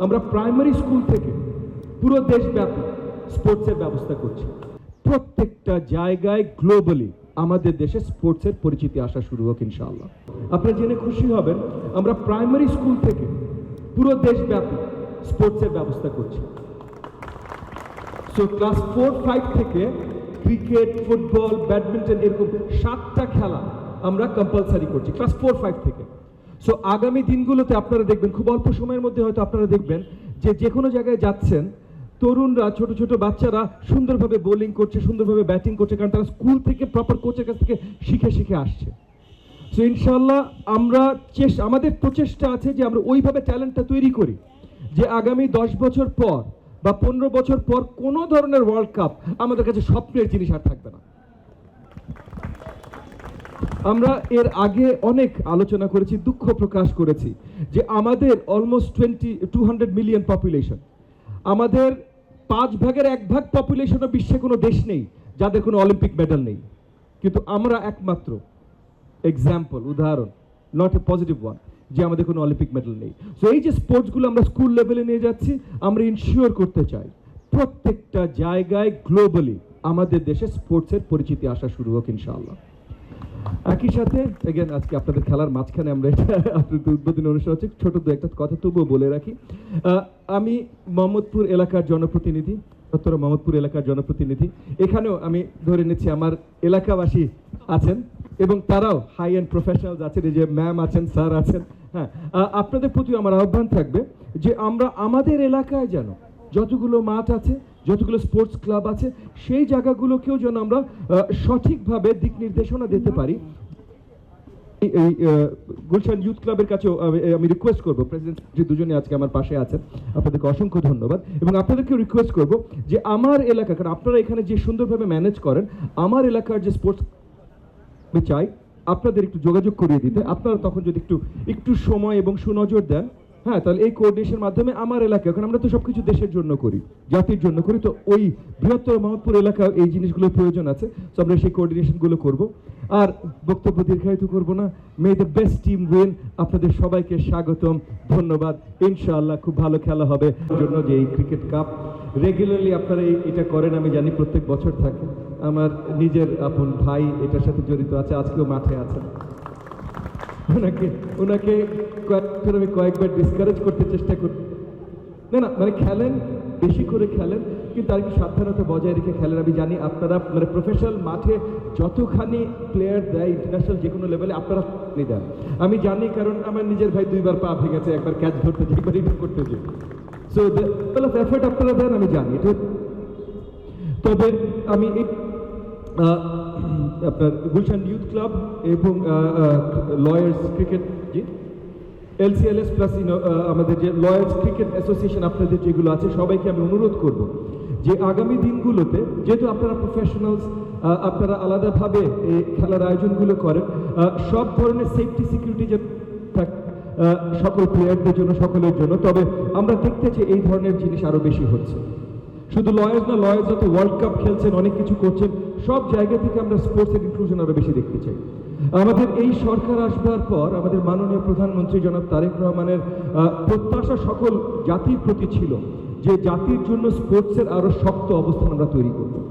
আমরা primary school থেকে পুরো দেশব্যাপী স্পোর্টসের ব্যবস্থা করছি। প্রত্যেকটা জায়গায় গ্লোবালি আমাদের দেশে স্পোর্টসের পরিচিতি আসা শুরু হোক ইনশাআল্লাহ। আপনারা জেনে খুশি হবেন আমরা প্রাইমারি স্কুল থেকে পুরো দেশব্যাপী স্পোর্টসের ব্যবস্থা করছি। সো ক্লাস 4-5 থেকে ক্রিকেট, ফুটবল, ব্যাডমিন্টন এরকম 7টা খেলা আমরা কম্পালসারি করছি ক্লাস 4-5 থেকে। সো আগামী দিনগুলোতে আপনারা দেখবেন খুব অল্প সময়ের মধ্যে হয়তো আপনারা দেখবেন যে কোনো জায়গায় যাচ্ছেন তরুণরা, ছোট ছোট বাচ্চারা সুন্দরভাবে বোলিং করছে, সুন্দরভাবে ব্যাটিং করছে, কারণ তারা স্কুল থেকে প্রপার কোচের কাছ থেকে শিখে আসছে। সো ইনশাআল্লাহ আমরা আমাদের প্রচেষ্টা আছে যে আমরা ওইভাবে ট্যালেন্টটা তৈরি করি যে আগামী 10 বছর পর বা 15 বছর পর কোনো ধরনের ওয়ার্ল্ড কাপ আমাদের কাছে স্বপ্নের জিনিস আর থাকবে না। আমরা এর আগে অনেক আলোচনা করেছি, দুঃখ প্রকাশ করেছি যে আমাদের অলমোস্ট 200 মিলিয়ন পপুলেশন, আমাদের 5 ভাগের 1 ভাগ পপুলেশনও বিশ্বে কোনো দেশ নেই যাদের কোনো অলিম্পিক মেডেল নেই, কিন্তু আমরা একমাত্র এক্সাম্পল, উদাহরণ, নট এ পজিটিভ ওয়ান, যে আমাদের কোনো অলিম্পিক মেডেল নেই। সো এই যে স্পোর্টসগুলো আমরা স্কুল লেভেলে নিয়ে যাচ্ছি, আমরা ইনশিওর করতে চাই প্রত্যেকটা জায়গায় গ্লোবালি আমাদের দেশে স্পোর্টসের পরিচিতি আসা শুরু হোক ইনশাআল্লাহ। একই সাথে এগেন আজকে আপনাদের খেলার মাঝখানে আমরা আপনাদের উদ্বোধনী অনুষ্ঠান হচ্ছে, ছোট দু একটা কথা তবুও বলে রাখি। আমি মোহাম্মদপুর এলাকার জনপ্রতিনিধি, উত্তর মোহাম্মদপুর এলাকার জনপ্রতিনিধি। এখানেও আমি ধরে নিচ্ছি আমার এলাকাবাসী আছেন এবং তারাও হাই এন্ড প্রফেশনালস আছেন, এই যে ম্যাম আছেন, স্যার আছেন। হ্যাঁ, আপনাদের প্রতি আমার আহ্বান থাকবে যে আমরা আমাদের এলাকায় যেন যতগুলো মাঠ আছে, যতগুলো স্পোর্টস ক্লাব আছে, সেই জায়গাগুলোকেও যেন আমরা সঠিকভাবে দিক নির্দেশনা দিতে পারি। এই গুলশান ইউথ ক্লাবের কাছেও আমি রিকোয়েস্ট করবো, প্রেসিডেন্ট যে দুজনে আজকে আমার পাশে আছেন, আপনাদেরকে অসংখ্য ধন্যবাদ, এবং আপনাদেরকেও রিকোয়েস্ট করবো যে আমার এলাকা, কারণ আপনারা এখানে যে সুন্দরভাবে ম্যানেজ করেন, আমার এলাকার যে স্পোর্টস আমি চাই আপনাদের একটু যোগাযোগ করিয়ে দিতে। আপনারা তখন যদি একটু সময় এবং সুনজর দেন, হ্যাঁ, তাহলে এই কোঅর্ডিনেশনের মাধ্যমে আমার এলাকায়, কারণ আমরা তো সবকিছু দেশের জন্য করি, জাতির জন্য করি, তো ওই বৃহত্তর মোহাম্মদপুর এলাকায় এই জিনিসগুলোর প্রয়োজন আছে। তো আমরা সেই কোঅর্ডিনেশনগুলো করব। আর বক্তব্য দীর্ঘায়িত করব না। মে দ্য বেস্ট টিম উইন। আপনাদের সবাইকে স্বাগতম, ধন্যবাদ। ইনশাআল্লাহ খুব ভালো খেলা হবে জন্য যে এই ক্রিকেট কাপ রেগুলারলি আপনারা এটা করেন, আমি জানি প্রত্যেক বছর থাকে। আমার নিজের আপন ভাই এটার সাথে জড়িত আছে, আজকেও মাঠে আছেন। ওনাকে আমি কয়েকবার ডিসকারেজ করতে চেষ্টা করি, না মানে খেলেন, বেশি করে খেলেন, কিন্তু আর কি সাবধানতা বজায় রেখে খেলেন। আমি জানি আপনারা মানে প্রফেশনাল মাঠে যতখানি প্লেয়ার দেয় ইন্টারন্যাশনাল যে কোনো লেভেলে আপনারা দেন, আমি জানি, কারণ আমার নিজের ভাই 2বার পা ভেঙেছে, একবার ক্যাচ ধরতে যে, একবার রিটার্ন করতে যে। সো এফোর্ট আপনারা দেন, আমি জানি এটা। তবে আমি আপনার গুলশান ইউথ ক্লাব এবং লয়ার্স ক্রিকেট, জি LCLS প্লাস আমাদের যে লয়ার্স ক্রিকেট অ্যাসোসিয়েশন, আপনাদের যেগুলো আছে, সবাইকে আমি অনুরোধ করব যে আগামী দিনগুলোতে, যেহেতু আপনারা প্রফেশনালস, আপনারা আলাদাভাবে এই খেলার আয়োজনগুলো করেন, সব ধরনের সেফটি সিকিউরিটি যে সকল প্লেয়ারদের জন্য, সকলের জন্য। তবে আমরা দেখতে চাই এই ধরনের জিনিস আরও বেশি হচ্ছে। শুধু লয়ার্স না, লয়ার্সরা তো ওয়ার্ল্ড কাপ খেলছেন, অনেক কিছু করছেন, সব জায়গা থেকে আমরা স্পোর্টসের ইনক্লুশন আরও বেশি দেখতে চাই। আমাদের এই সরকার আসবার পর আমাদের মাননীয় প্রধানমন্ত্রী জনাব তারেক রহমানের প্রত্যাশা সকল জাতির প্রতি ছিল যে জাতির জন্য স্পোর্টসের আরও শক্ত অবস্থান আমরা তৈরি করব।